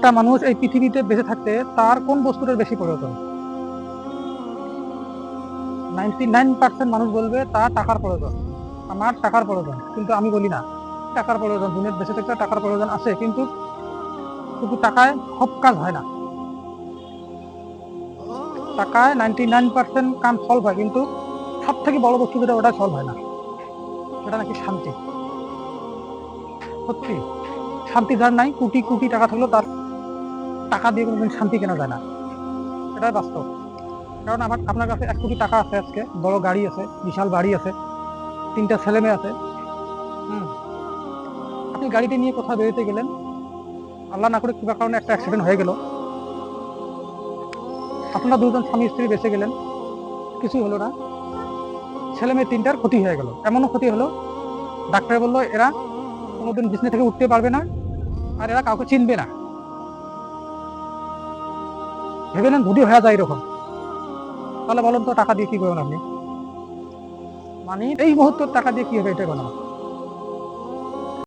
একটা মানুষ এই পৃথিবীতে বেঁচে থাকতে তার কোন বস্তুটার বেশি প্রয়োজন? 99% মানুষ বলবে তার টাকার প্রয়োজন, আমার টাকার প্রয়োজন। কিন্তু আমি বলি না, টাকার প্রয়োজন, দুনিয়ার বেঁচে থাকতে টাকার প্রয়োজন আছে, কিন্তু শুধু টাকায় সব কাজ হয় না। টাকায় 99% কাম সলভ হয়, কিন্তু সব থেকে বড় বস্তু যেটা, ওটা সলভ হয় না। সেটা নাকি শান্তি। সত্যি, শান্তি যার নাই, কোটি কোটি টাকা থাকলেও তার টাকা দিয়ে কোনোদিন শান্তি কেনা যায় না। এটাই বাস্তব। কারণ আপনার কাছে 1 কোটি টাকা আছে, আজকে বড় গাড়ি আছে, বিশাল বাড়ি আছে, 3টা ছেলে মেয়ে আছে। আপনি গাড়িটা নিয়ে কোথাও বেরোতে গেলেন, আল্লাহ না করে কিবা কারণে একটা অ্যাক্সিডেন্ট হয়ে গেল, আপনারা দুজন স্বামী স্ত্রী বেঁচে গেলেন, কিছুই হলো না, ছেলে মেয়ে 3টার ক্ষতি হয়ে গেল। এমনও ক্ষতি হলো, ডাক্তার বললো এরা কোনোদিন বিছনা থেকে উঠতে পারবে না, আর এরা কাউকে চিনবে না। ভেবে নেন যদি হয়ে যায় এরকম, তাহলে বলেন তো টাকা দিয়ে কি করবেন আপনি? মানে এই মুহূর্তের টাকা দিয়ে কি হবে, এটা বলেন।